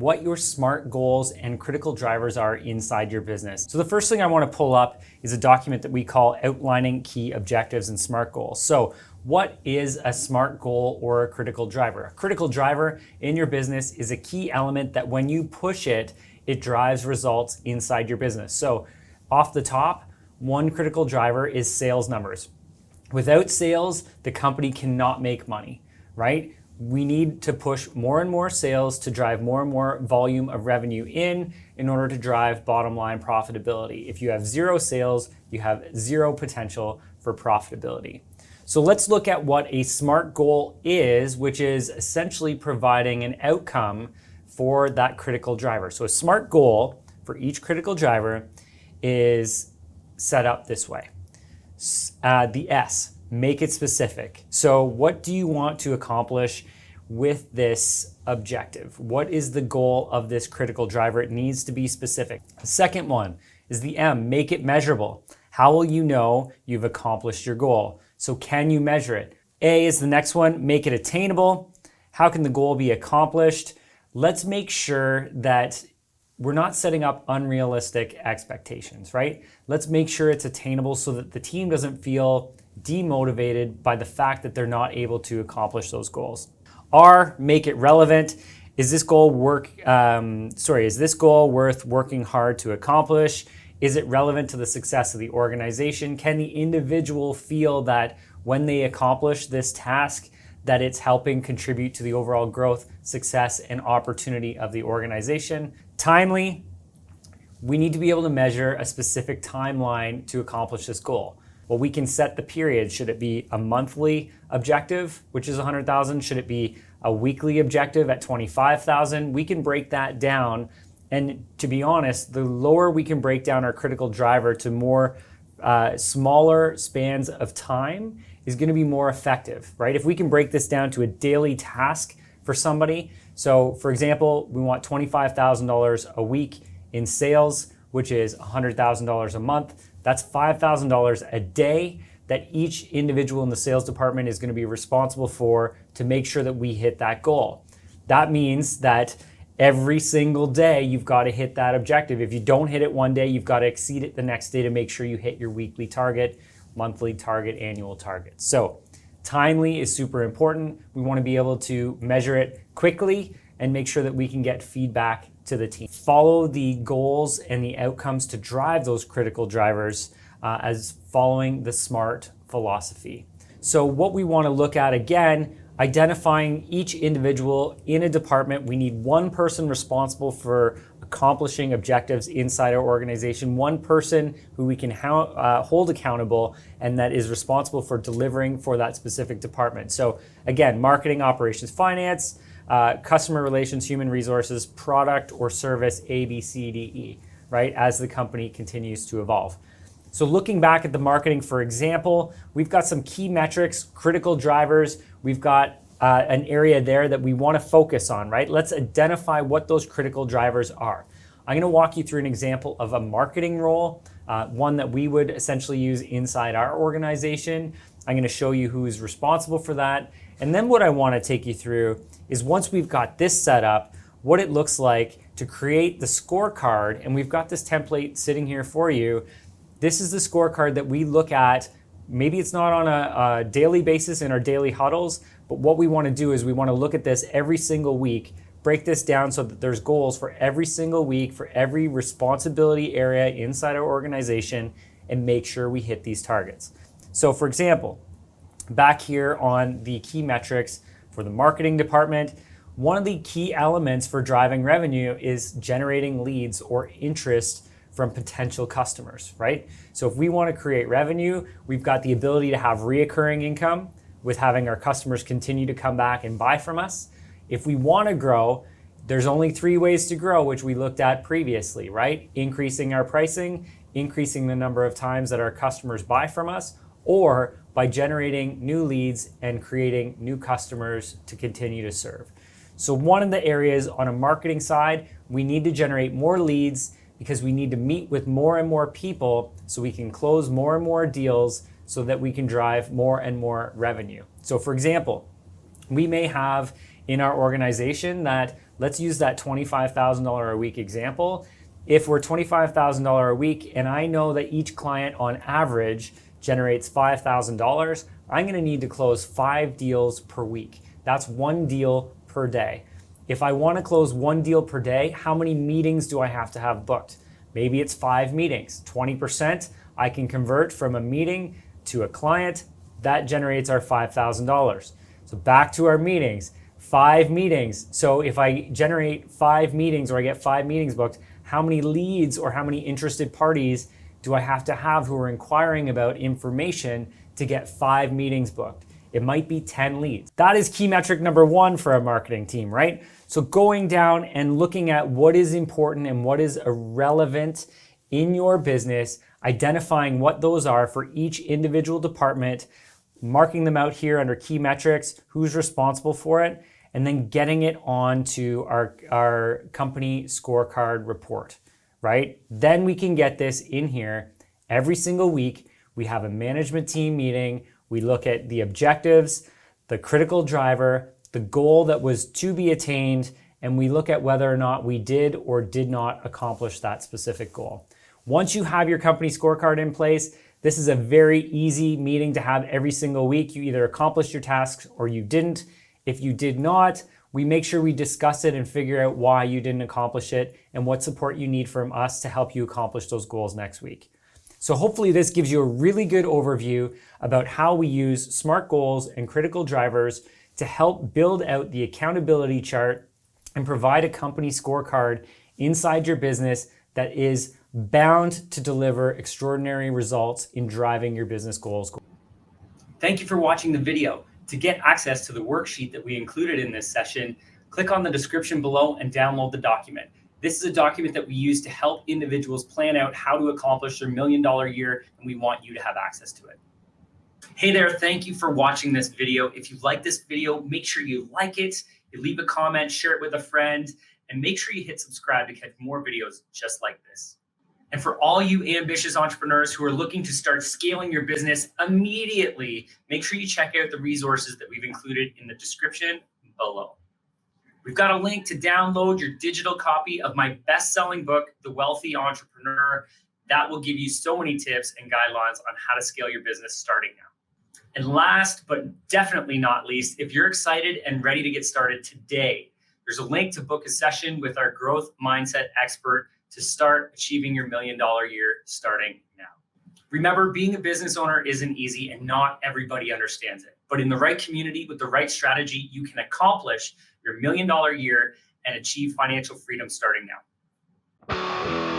what your SMART goals and critical drivers are inside your business. So the first thing I want to pull up is a document that we call Outlining Key Objectives and SMART Goals. So what is a SMART goal or a critical driver? A critical driver in your business is a key element that when you push it, it drives results inside your business. So off the top, one critical driver is sales numbers. Without sales, the company cannot make money, right? We need to push more and more sales to drive more and more volume of revenue in order to drive bottom line profitability. If you have zero sales, you have zero potential for profitability. So let's look at what a SMART goal is, which is essentially providing an outcome for that critical driver. So a SMART goal for each critical driver is set up this way. The S, make it specific. So what do you want to accomplish with this objective? What is the goal of this critical driver? It needs to be specific. The second one is the M, make it measurable. How will you know you've accomplished your goal? So can you measure it? A is the next one, make it attainable. How can the goal be accomplished? Let's make sure that we're not setting up unrealistic expectations, right? Let's make sure it's attainable so that the team doesn't feel demotivated by the fact that they're not able to accomplish those goals. R, make it relevant. Is this goal worth working hard to accomplish? Is it relevant to the success of the organization? Can the individual feel that when they accomplish this task, that it's helping contribute to the overall growth, success, and opportunity of the organization? Timely, we need to be able to measure a specific timeline to accomplish this goal. Well, we can set the period. Should it be a monthly objective, which is 100,000? Should it be a weekly objective at 25,000? We can break that down. And to be honest, the lower we can break down our critical driver to more smaller spans of time is going to be more effective, right? If we can break this down to a daily task for somebody. So for example, we want $25,000 a week in sales, which is $100,000 a month. That's $5,000 a day that each individual in the sales department is going to be responsible for to make sure that we hit that goal. That means that every single day you've got to hit that objective. If you don't hit it one day, you've got to exceed it the next day to make sure you hit your weekly target, monthly target, annual target. So timely is super important. We want to be able to measure it quickly and make sure that we can get feedback to the team. Follow the goals and the outcomes to drive those critical drivers as following the SMART philosophy. So what we want to look at again, identifying each individual in a department. We need one person responsible for accomplishing objectives inside our organization, one person who we can hold accountable and that is responsible for delivering for that specific department. So again, marketing, operations, finance, customer relations, human resources, product or service, A, B, C, D, E, right? As the company continues to evolve. So looking back at the marketing, for example, we've got some key metrics, critical drivers. We've got an area there that we want to focus on, right? Let's identify what those critical drivers are. I'm going to walk you through an example of a marketing role, one that we would essentially use inside our organization. I'm going to show you who is responsible for that. And then what I want to take you through is once we've got this set up, what it looks like to create the scorecard. And we've got this template sitting here for you. This is the scorecard that we look at. Maybe it's not on a daily basis in our daily huddles, but what we want to do is we want to look at this every single week, break this down so that there's goals for every single week, for every responsibility area inside our organization, and make sure we hit these targets. So for example, back here on the key metrics for the marketing department, one of the key elements for driving revenue is generating leads or interest from potential customers, right? So if we want to create revenue, we've got the ability to have reoccurring income with having our customers continue to come back and buy from us. If we want to grow, there's only 3 ways to grow, which we looked at previously, right? Increasing our pricing, increasing the number of times that our customers buy from us, or by generating new leads and creating new customers to continue to serve. So one of the areas on a marketing side, we need to generate more leads because we need to meet with more and more people so we can close more and more deals so that we can drive more and more revenue. So for example, we may have in our organization that let's use that $25,000 a week example. If we're $25,000 a week and I know that each client on average generates $5,000, I'm going to need to close 5 deals per week. That's 1 deal per day. If I want to close 1 deal per day, how many meetings do I have to have booked? Maybe it's 5 meetings. 20% I can convert from a meeting to a client. That generates our $5,000. So back to our meetings, 5 meetings. So if I generate 5 meetings or I get 5 meetings booked, how many leads or how many interested parties do I have to have who are inquiring about information to get 5 meetings booked? It might be 10 leads. That is key metric number 1 for a marketing team, right? So going down and looking at what is important and what is irrelevant in your business, identifying what those are for each individual department, marking them out here under key metrics, who's responsible for it, and then getting it onto our company scorecard report, right? Then we can get this in here every single week. We have a management team meeting. We look at the objectives, the critical driver, the goal that was to be attained, and we look at whether or not we did or did not accomplish that specific goal. Once you have your company scorecard in place, this is a very easy meeting to have every single week. You either accomplished your tasks or you didn't. If you did not, we make sure we discuss it and figure out why you didn't accomplish it and what support you need from us to help you accomplish those goals next week. So hopefully this gives you a really good overview about how we use SMART goals and critical drivers to help build out the accountability chart and provide a company scorecard inside your business that is bound to deliver extraordinary results in driving your business goals. Thank you for watching the video. To get access to the worksheet that we included in this session, click on the description below and download the document. This is a document that we use to help individuals plan out how to accomplish their $1 million year, and we want you to have access to it. Hey there, thank you for watching this video. If you like this video, make sure you like it, you leave a comment, share it with a friend, and make sure you hit subscribe to catch more videos just like this. And for all you ambitious entrepreneurs who are looking to start scaling your business immediately, make sure you check out the resources that we've included in the description below. We've got a link to download your digital copy of my best-selling book, The Wealthy Entrepreneur. That will give you so many tips and guidelines on how to scale your business starting now. And last, but definitely not least, if you're excited and ready to get started today, there's a link to book a session with our growth mindset expert to start achieving your $1 million year starting now. Remember, being a business owner isn't easy and not everybody understands it. But in the right community with the right strategy, you can accomplish your $1 million year and achieve financial freedom starting now.